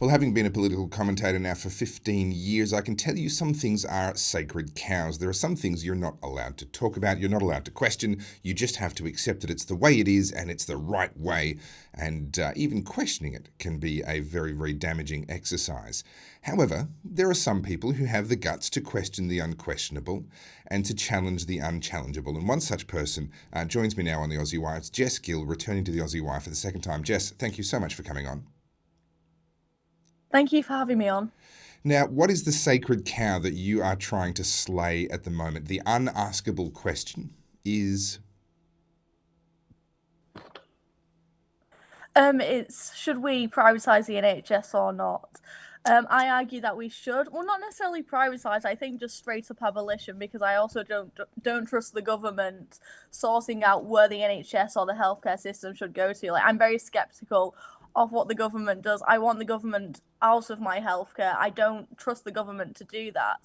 Well, having been a political commentator now for 15 years, I can tell you some things are sacred cows. There are some things you're not allowed to talk about, you're not allowed to question. You just have to accept that it's the way it is and it's the right way. And even questioning it can be a very, very damaging exercise. However, there are some people who have the guts to question the unquestionable and to challenge the unchallengeable. And one such person joins me now on the Aussie Wire. It's Jess Gill, returning to the Aussie Wire for the second time. Jess, thank you so much for coming on. Thank you for having me on. Now, what is the sacred cow that you are trying to slay at the moment? The unaskable question is... It's should we privatise the NHS or not? I argue that we should. Well, not necessarily privatise. I think just straight up abolition, because I also don't trust the government sorting out where the NHS or the healthcare system should go to. Like, I'm very sceptical of what the government does. I want the government out of my healthcare. I don't trust the government to do that.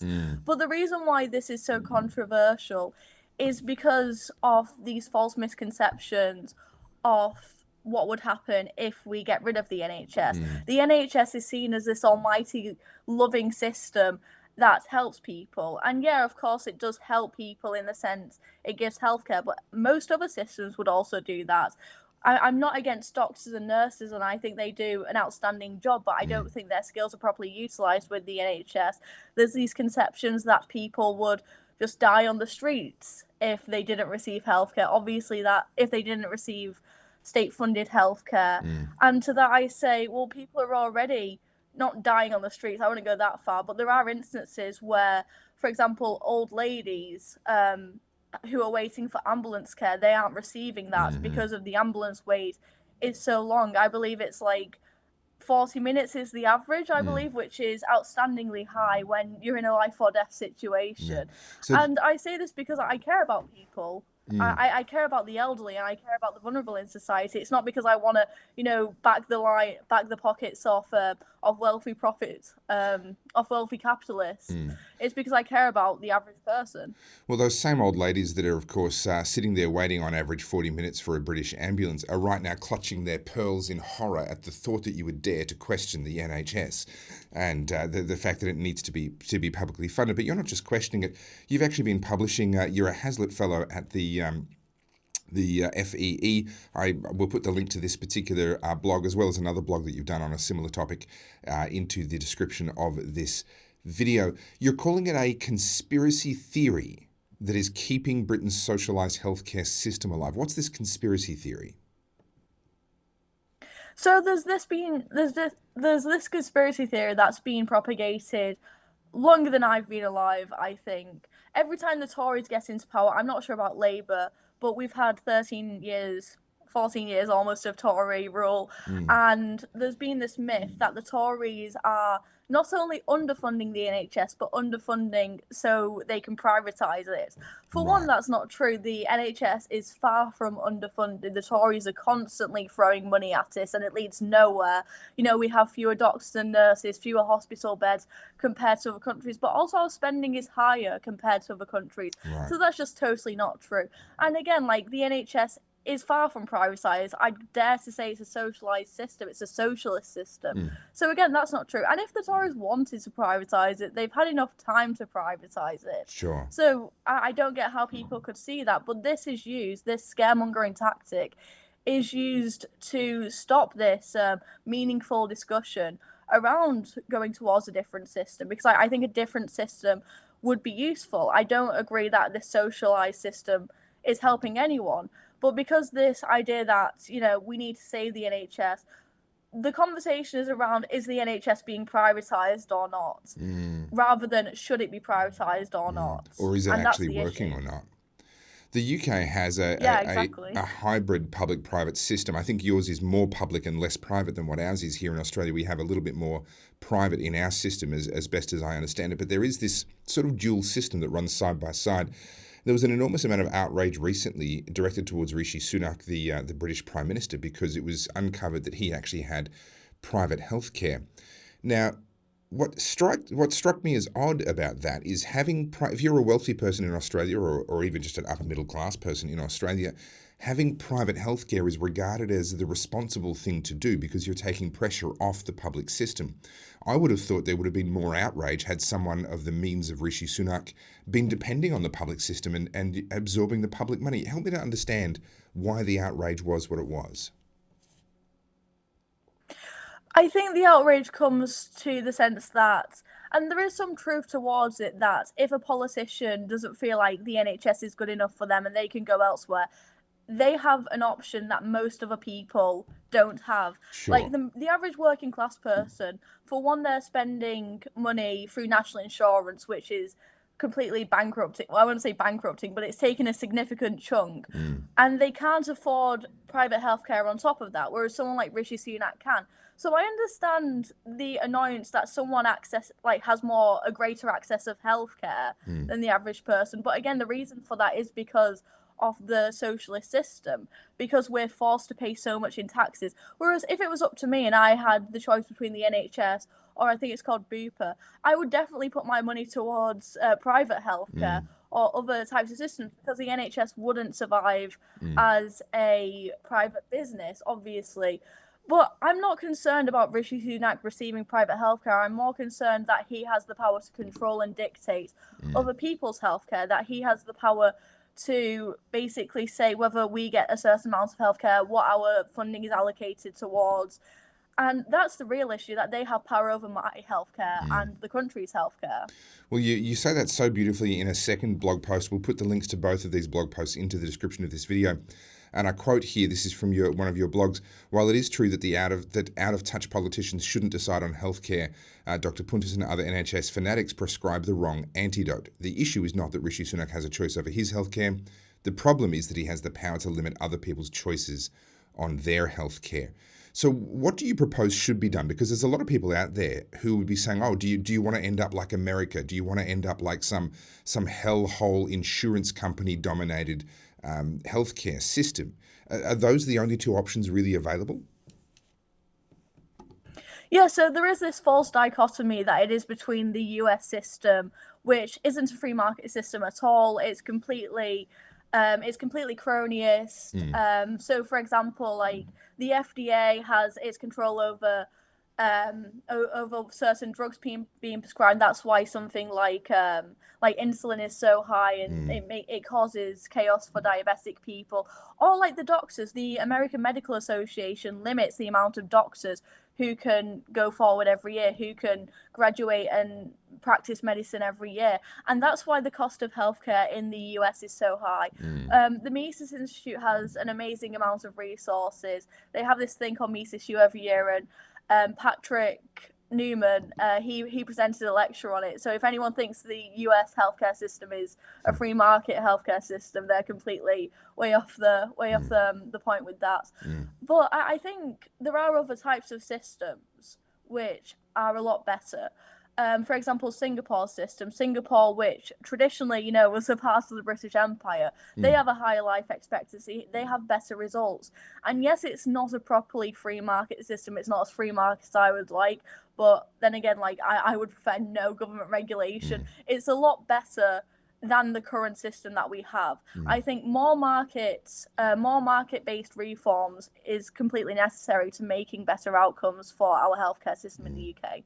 But the reason why this is so controversial is because of these false misconceptions of what would happen if we get rid of the NHS. The NHS is seen as this almighty loving system that helps people. And yeah, of course, it does help people in the sense it gives healthcare, but most other systems would also do that. I'm not against doctors and nurses, and I think they do an outstanding job, but I don't think their skills are properly utilised with the NHS. There's these conceptions that people would just die on the streets if they didn't receive healthcare. Obviously, that if they didn't receive state-funded healthcare. And to that I say, well, people are already not dying on the streets. I wouldn't go that far, but there are instances where, for example, old ladies who are waiting for ambulance care, they aren't receiving that because of the ambulance wait is so long. I believe it's like 40 minutes is the average, I believe, which is outstandingly high when you're in a life or death situation. And I say this because I care about people. I care about the elderly, and I care about the vulnerable in society. It's not because I want to, back the pockets of wealthy profits, of wealthy capitalists. It's because I care about the average person. Well, those same old ladies that are, of course, sitting there waiting on average 40 minutes for a British ambulance are right now clutching their pearls in horror at the thought that you would dare to question the NHS and the fact that it needs to be publicly funded. But you're not just questioning it. You've actually been publishing. You're a Hazlitt Fellow at the FEE. I will put the link to this particular blog, as well as another blog that you've done on a similar topic, into the description of this video. You're calling it a conspiracy theory that is keeping Britain's socialised healthcare system alive. What's this conspiracy theory? So there's this conspiracy theory that's been propagated longer than I've been alive, I think. Every time the Tories get into power, I'm not sure about Labour, but we've had 14 years almost of Tory rule, and there's been this myth that the Tories are not only underfunding the NHS, but underfunding so they can privatise it. For one, that's not true. The NHS is far from underfunded. The Tories are constantly throwing money at it, and it leads nowhere. We have fewer doctors and nurses, fewer hospital beds compared to other countries, but also our spending is higher compared to other countries. So that's just totally not true. And again, like, the NHS is far from privatised. I dare to say it's a socialised system. It's a socialist system. So again, that's not true. And if the Tories wanted to privatise it, they've had enough time to privatise it. Sure. So I don't get how people could see that. But this scaremongering tactic is used to stop this meaningful discussion around going towards a different system, because I think a different system would be useful. I don't agree that this socialised system is helping anyone. But because this idea that, we need to save the NHS, the conversation is around, is the NHS being privatised or not, rather than should it be privatised or not. Or is it actually working or not? The UK has a hybrid public-private system. I think yours is more public and less private than what ours is here in Australia. We have a little bit more private in our system, as best as I understand it. But there is this sort of dual system that runs side by side. There was an enormous amount of outrage recently directed towards Rishi Sunak, the British Prime Minister, because it was uncovered that he actually had private healthcare. Now, what struck me as odd about that is if you're a wealthy person in Australia, or even just an upper middle class person in Australia, having private healthcare is regarded as the responsible thing to do because you're taking pressure off the public system. I would have thought there would have been more outrage had someone of the means of Rishi Sunak been depending on the public system and absorbing the public money. Help me to understand why the outrage was what it was. I think the outrage comes to the sense that, and there is some truth towards it, that if a politician doesn't feel like the NHS is good enough for them and they can go elsewhere, they have an option that most other people don't have. Sure. Like the average working class person, for one, they're spending money through national insurance, which is completely bankrupting. Well, I wouldn't say bankrupting, but it's taken a significant chunk. And they can't afford private healthcare on top of that, whereas someone like Rishi Sunak can. So I understand the annoyance that someone has a greater access of healthcare than the average person. But again, the reason for that is because of the socialist system, because we're forced to pay so much in taxes. Whereas if it was up to me and I had the choice between the NHS or I think it's called Bupa, I would definitely put my money towards private healthcare or other types of systems, because the NHS wouldn't survive as a private business, obviously. But I'm not concerned about Rishi Sunak receiving private healthcare. I'm more concerned that he has the power to control and dictate other people's healthcare, that he has the power to basically say whether we get a certain amount of healthcare, what our funding is allocated towards. And that's the real issue, that they have power over my healthcare and the country's healthcare. Well, you say that so beautifully in a second blog post. We'll put the links to both of these blog posts into the description of this video. And I quote here, this is from one of your blogs: while it is true that out of touch politicians shouldn't decide on healthcare, Dr. Puntis and other NHS fanatics prescribe the wrong antidote. The issue is not that Rishi Sunak has a choice over his healthcare. The problem is that he has the power to limit other people's choices on their healthcare. So what do you propose should be done? Because there's a lot of people out there who would be saying, oh, do you want to end up like America? Do you want to end up like some hellhole insurance company dominated healthcare system? Are those the only two options really available? Yeah, so there is this false dichotomy that it is between the US system, which isn't a free market system at all. It's completely cronyist. So, for example, like the FDA has its control over certain drugs being prescribed. That's why something like insulin is so high, and it causes chaos for diabetic people. Or like the doctors, the American Medical Association limits the amount of doctors who can go forward every year, who can graduate and practice medicine every year. And that's why the cost of healthcare in the US is so high. The Mises Institute has an amazing amount of resources. They have this thing called Mises U every year, and Patrick Newman, he presented a lecture on it. So if anyone thinks the US healthcare system is a free market healthcare system, they're completely way off the point with that. But I think there are other types of systems which are a lot better. For example, Singapore's system. Singapore, which traditionally, was a part of the British Empire, they have a higher life expectancy. They have better results. And yes, it's not a properly free market system. It's not as free market as I would like. But then again, I would prefer no government regulation. It's a lot better than the current system that we have. I think more market-based reforms is completely necessary to making better outcomes for our healthcare system in the UK.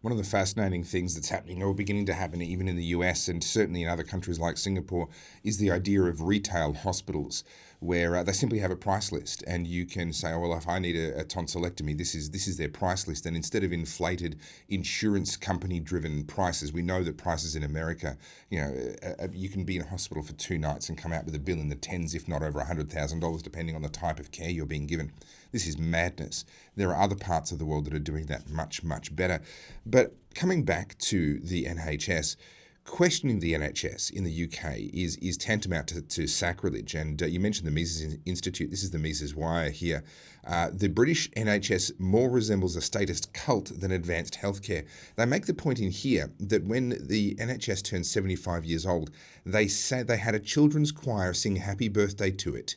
One of the fascinating things that's happening, or beginning to happen even in the US and certainly in other countries like Singapore, is the idea of retail hospitals, where they simply have a price list, and you can say, oh, well, if I need a tonsillectomy, this is their price list. And instead of inflated insurance company-driven prices, we know that prices in America, you can be in a hospital for 2 nights and come out with a bill in the tens, if not over $100,000, depending on the type of care you're being given. This is madness. There are other parts of the world that are doing that much, much better. But coming back to the NHS, questioning the NHS in the UK is tantamount to sacrilege. And you mentioned the Mises Institute. This is the Mises Wire here. The British NHS more resembles a statist cult than advanced healthcare. They make the point in here that when the NHS turned 75 years old, they say they had a children's choir sing happy birthday to it,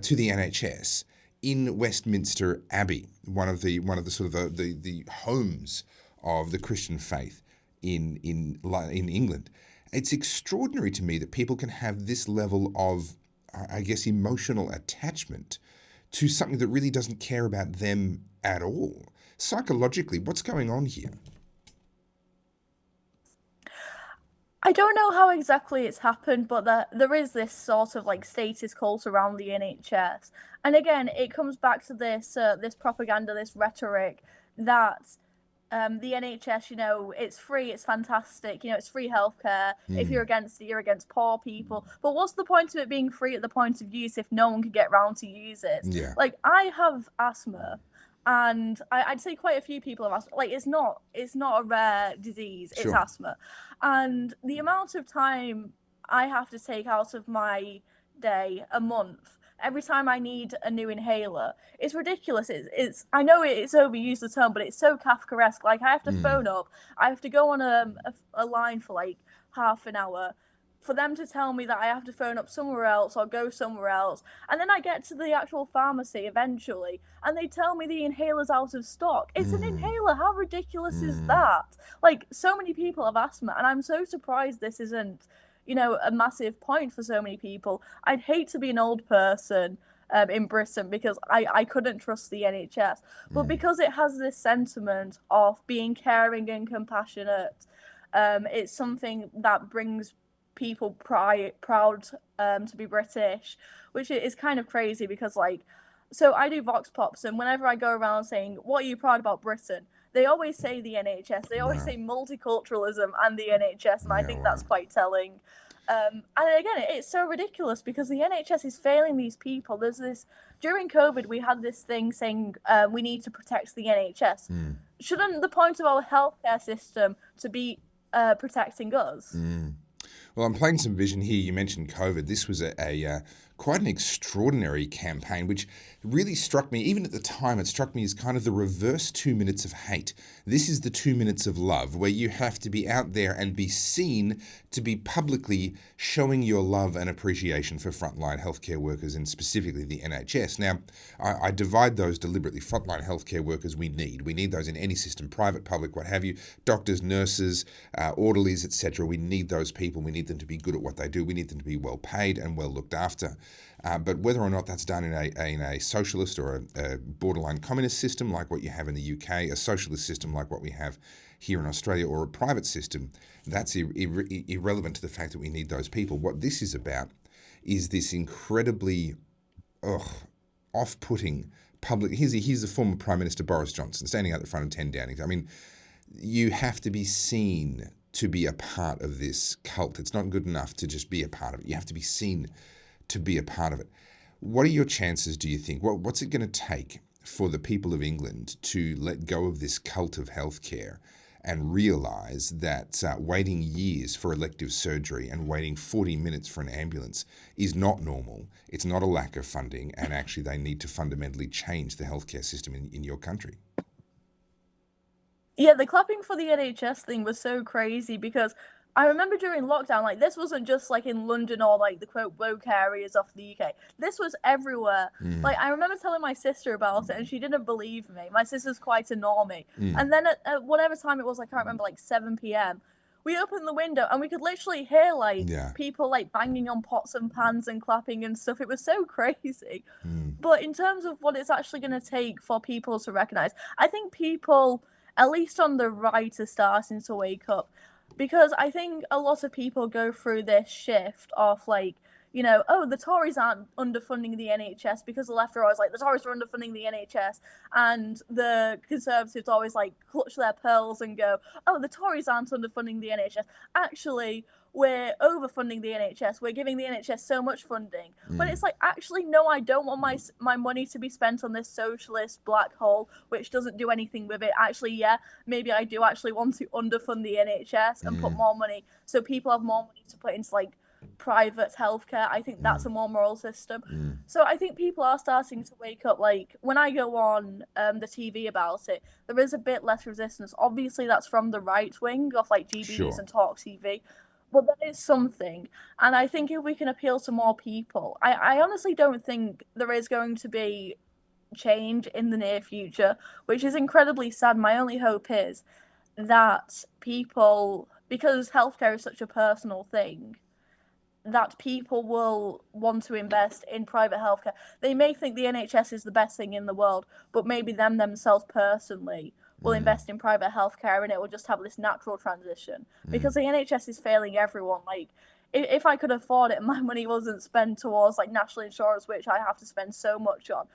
to the NHS, in Westminster Abbey, one of the sort of the homes of the Christian faith in England. It's extraordinary to me that people can have this level of I guess, emotional attachment to something that really doesn't care about them at all. Psychologically, what's going on here? I don't know how exactly it's happened, but there is this sort of like status cult around the NHS, and again, it comes back to this propaganda, this rhetoric that the NHS, it's free, it's fantastic, it's free healthcare. If you're against it, you're against poor people. But what's the point of it being free at the point of use if no one can get round to use it? Yeah. Like, I have asthma, and I'd say quite a few people have asthma. Like, it's not a rare disease. It's Sure. asthma, and the amount of time I have to take out of my day a month every time I need a new inhaler, it's ridiculous. It's I know it's overused the term, but it's so Kafkaesque. Like, I have to phone up, I have to go on a line for like half an hour for them to tell me that I have to phone up somewhere else or go somewhere else. And then I get to the actual pharmacy eventually and they tell me the inhaler's out of stock. It's an inhaler. How ridiculous is that? Like, so many people have asthma, and I'm so surprised this isn't, a massive point for so many people. I'd hate to be an old person in Britain because I couldn't trust the NHS. But because it has this sentiment of being caring and compassionate, it's something that brings people proud to be British, which is kind of crazy because, like, so I do Vox Pops, and whenever I go around saying, "What are you proud about Britain?" they always say the NHS. They always say multiculturalism and the NHS, and I think that's quite telling. And again, it's so ridiculous because the NHS is failing these people. There's this during COVID, we had this thing saying we need to protect the NHS. Shouldn't the point of our healthcare system to be protecting us? Well, I'm playing some vision here. You mentioned COVID. This was a quite an extraordinary campaign, which really struck me. Even at the time, it struck me as kind of the reverse 2 minutes of hate. This is the 2 minutes of love, where you have to be out there and be seen to be publicly showing your love and appreciation for frontline healthcare workers and specifically the NHS. Now, I divide those deliberately. Frontline healthcare workers we need. We need those in any system, private, public, what have you. Doctors, nurses, orderlies, etc. We need those people. We need them to be good at what they do. We need them to be well paid and well looked after. But whether or not that's done in a socialist or a borderline communist system like what you have in the UK, a socialist system like what we have here in Australia, or a private system, that's irrelevant to the fact that we need those people. What this is about is this incredibly off-putting public... Here's the former Prime Minister Boris Johnson standing out the front of 10 Downing. I mean, you have to be seen to be a part of this cult. It's not good enough to just be a part of it. You have to be seen to be a part of it. What are your chances, do you think? What's it going to take for the people of England to let go of this cult of healthcare and realise that waiting years for elective surgery and waiting 40 minutes for an ambulance is not normal? It's not a lack of funding, and actually they need to fundamentally change the healthcare system in your country. Yeah, the clapping for the NHS thing was so crazy because I remember during lockdown, like, this wasn't just like in London or like the quote woke areas of the UK. This was everywhere. Like, I remember telling my sister about it and she didn't believe me. My sister's quite a normie. And then at whatever time it was, I can't remember, like 7 p.m., we opened the window and we could literally hear like people like banging on pots and pans and clapping and stuff. It was so crazy. But in terms of what it's actually going to take for people to recognize, I think people, at least on the right, are starting to wake up. Because I think a lot of people go through this shift of like, oh, the Tories aren't underfunding the NHS, because the left are always like, the Tories are underfunding the NHS, and the Conservatives always like clutch their pearls and go, oh, the Tories aren't underfunding the NHS. Actually, we're overfunding the NHS. We're giving the NHS so much funding. But it's like, actually, no, I don't want my money to be spent on this socialist black hole, which doesn't do anything with it. Actually, yeah, maybe I do actually want to underfund the NHS and put more money so people have more money to put into like private healthcare. I think that's a more moral system. So I think people are starting to wake up. Like, when I go on the TV about it, there is a bit less resistance. Obviously, that's from the right wing of like GBs and Talk TV. But that is something. And I think if we can appeal to more people, I honestly don't think there is going to be change in the near future, which is incredibly sad. My only hope is that people, because healthcare is such a personal thing, that people will want to invest in private healthcare. They may think the NHS is the best thing in the world, but maybe themselves personally will invest in private healthcare, and it will just have this natural transition. Because the NHS is failing everyone. Like, if I could afford it and my money wasn't spent towards like national insurance, which I have to spend so much on,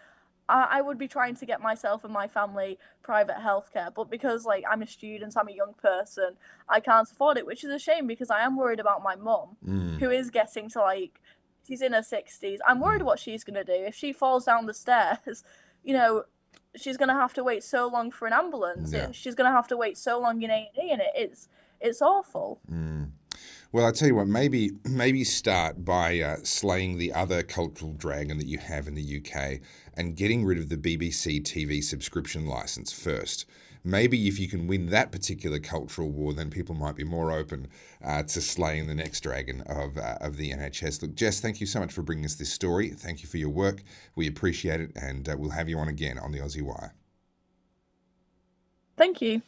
I would be trying to get myself and my family private healthcare. But because like I'm a student, I'm a young person, I can't afford it, which is a shame because I am worried about my mum, who is getting to like, she's in her 60s. I'm worried what she's going to do. If she falls down the stairs, you know, she's going to have to wait so long for an ambulance. Yeah. She's going to have to wait so long in A&E, and it's awful. Well, I tell you what, maybe start by slaying the other cultural dragon that you have in the UK and getting rid of the BBC TV subscription license first. Maybe if you can win that particular cultural war, then people might be more open to slaying the next dragon of the NHS. Look, Jess, thank you so much for bringing us this story. Thank you for your work. We appreciate it, and we'll have you on again on the Aussie Wire. Thank you.